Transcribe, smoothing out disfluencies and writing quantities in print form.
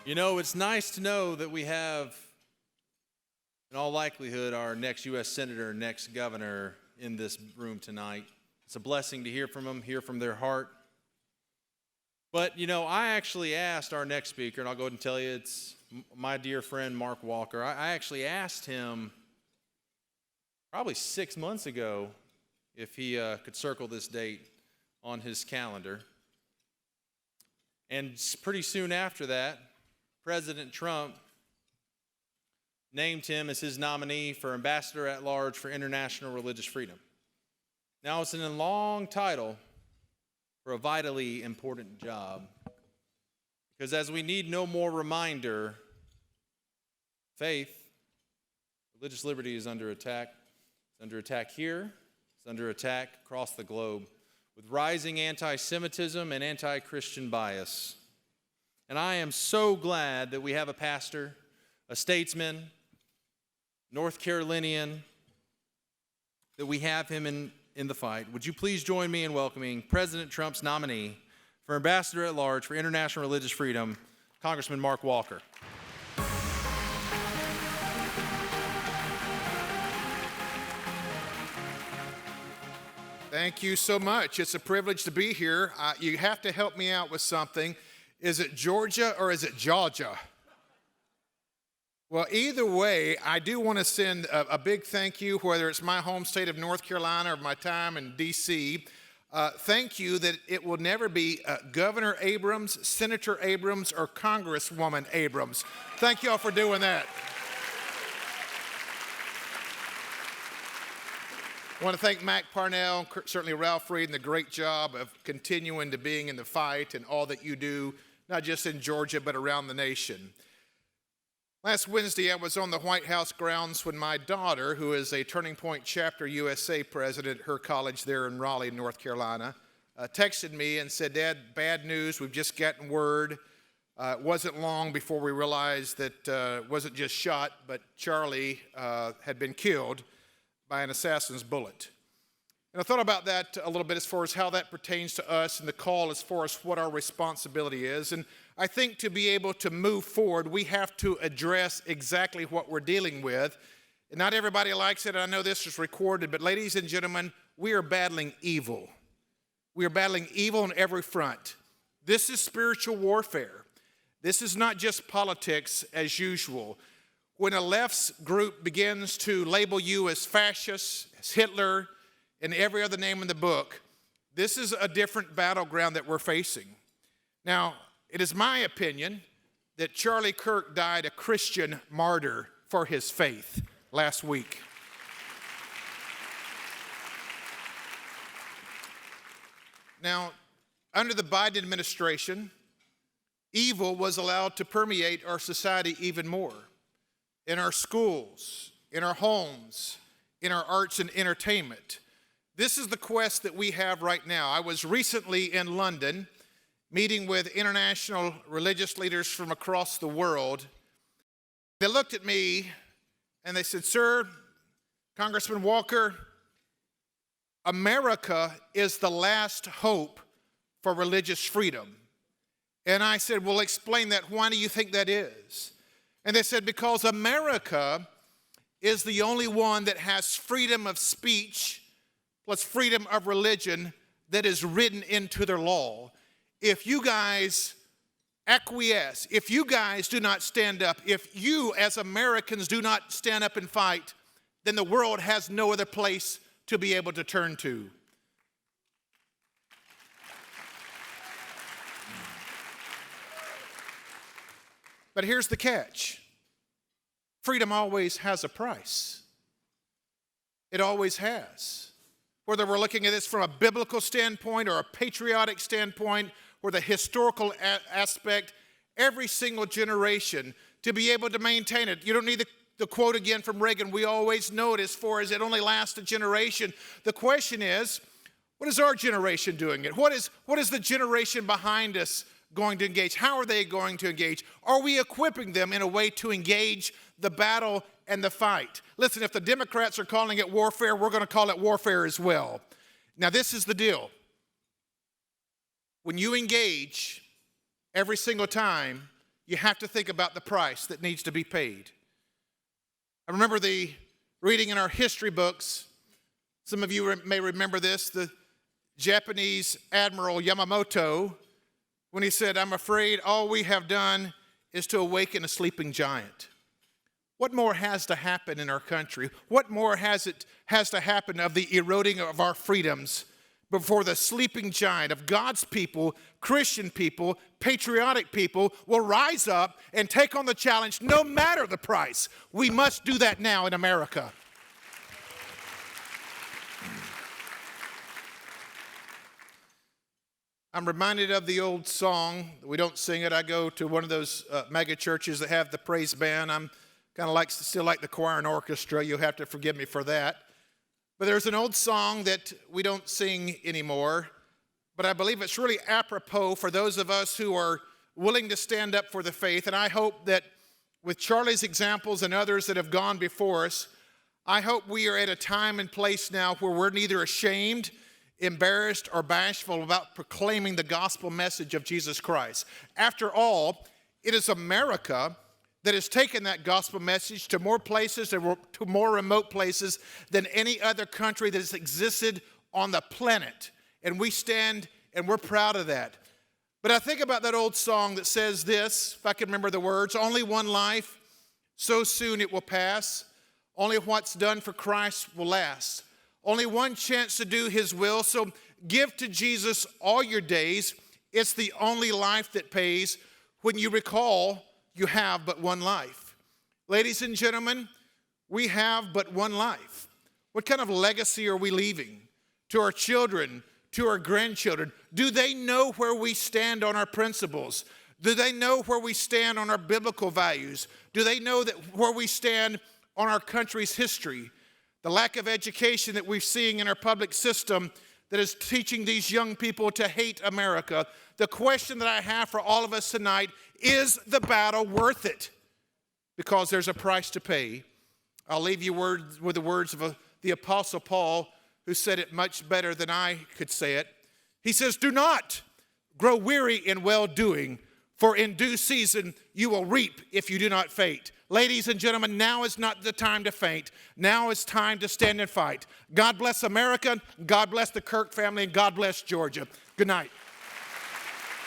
You know, it's nice to know that we have, in all likelihood, our next U.S. Senator, next governor in this room tonight. It's a blessing to hear from them, hear from their heart. But, you know, I actually asked our next speaker, and I'll go ahead and tell you, it's my dear friend Mark Walker. I actually asked him probably 6 months ago if he could circle this date on his calendar. And pretty soon after that, President Trump named him as his nominee for Ambassador at Large for International Religious Freedom. Now, it's a long title for a vitally important job, because as we need no more reminder, faith, religious liberty is under attack. It's under attack here. It's under attack across the globe with rising anti-Semitism and anti-Christian bias. And I am so glad that we have a pastor, a statesman, North Carolinian, that we have him in the fight. Would you please join me in welcoming President Trump's nominee for Ambassador at Large for International Religious Freedom, Congressman Mark Walker. Thank you so much. It's a privilege to be here. You have to help me out with something. Is it Georgia or is it Georgia? Well, either way, I do want to send a big thank you, whether it's my home state of North Carolina or my time in D.C. Thank you that it will never be Governor Abrams, Senator Abrams, or Congresswoman Abrams. Thank you all for doing that. I want to thank Mac Parnell, certainly Ralph Reed, and the great job of continuing to being in the fight and all that you do, not just in Georgia, but around the nation. Last Wednesday, I was on the White House grounds when my daughter, who is a Turning Point Chapter USA president at her college there in Raleigh, North Carolina, texted me and said, "Dad, bad news, we've just gotten word." It wasn't long before we realized that it wasn't just shot, but Charlie had been killed by an assassin's bullet. And I thought about that a little bit as far as how that pertains to us and the call as far as what our responsibility is. And I think to be able to move forward, we have to address exactly what we're dealing with. And not everybody likes it. I know this is recorded, but ladies and gentlemen, we are battling evil. We are battling evil on every front. This is spiritual warfare. This is not just politics as usual. When a left's group begins to label you as fascist, as Hitler, and every other name in the book, this is a different battleground that we're facing. Now, it is my opinion that Charlie Kirk died a Christian martyr for his faith last week. Now, under the Biden administration, evil was allowed to permeate our society even more. In our schools, in our homes, in our arts and entertainment. This is the quest that we have right now. I was recently in London meeting with international religious leaders from across the world. They looked at me and they said, "Sir, Congressman Walker, America is the last hope for religious freedom." And I said, "Well, explain that. Why do you think that is?" And they said, "Because America is the only one that has freedom of speech plus freedom of religion that is written into their law. If you guys acquiesce, if you guys do not stand up, if you as Americans do not stand up and fight, then the world has no other place to be able to turn to." But here's the catch. Freedom always has a price. It always has. Whether we're looking at this from a biblical standpoint or a patriotic standpoint or the historical aspect, every single generation to be able to maintain it. You don't need the quote again from Reagan. We always know it as far as it only lasts a generation. The question is, what is our generation doing it? What is the generation behind us going to engage? How are they going to engage? Are we equipping them in a way to engage the battle and the fight? Listen, if the Democrats are calling it warfare, we're going to call it warfare as well. Now, this is the deal. When you engage every single time, you have to think about the price that needs to be paid. I remember the reading in our history books, some of you may remember this, the Japanese Admiral Yamamoto, when he said, "I'm afraid all we have done is to awaken a sleeping giant." What more has to happen in our country? What more has to happen of the eroding of our freedoms before the sleeping giant of God's people, Christian people, patriotic people will rise up and take on the challenge no matter the price? We must do that now in America. I'm reminded of the old song. We don't sing it. I go to one of those mega churches that have the praise band. I'm kind of still like the choir and orchestra. You'll have to forgive me for that. But there's an old song that we don't sing anymore, but I believe it's really apropos for those of us who are willing to stand up for the faith. And I hope that with Charlie's examples and others that have gone before us, I hope we are at a time and place now where we're neither ashamed, embarrassed, or bashful about proclaiming the gospel message of Jesus Christ. After all, it is America that has taken that gospel message to more places, to more remote places than any other country that has existed on the planet. And we stand and we're proud of that. But I think about that old song that says this, if I can remember the words: "Only one life, so soon it will pass. Only what's done for Christ will last. Only one chance to do his will, so give to Jesus all your days. It's the only life that pays when you recall you have but one life." Ladies and gentlemen, we have but one life. What kind of legacy are we leaving to our children, to our grandchildren? Do they know where we stand on our principles? Do they know where we stand on our biblical values? Do they know where we stand on our country's history? The lack of education that we're seeing in our public system that is teaching these young people to hate America. The question that I have for all of us tonight: is the battle worth it? Because there's a price to pay. I'll leave you with the words of the Apostle Paul, who said it much better than I could say it. He says, "Do not grow weary in well-doing, for in due season you will reap if you do not faint." Ladies and gentlemen, now is not the time to faint. Now is time to stand and fight. God bless America, God bless the Kirk family, and God bless Georgia. Good night.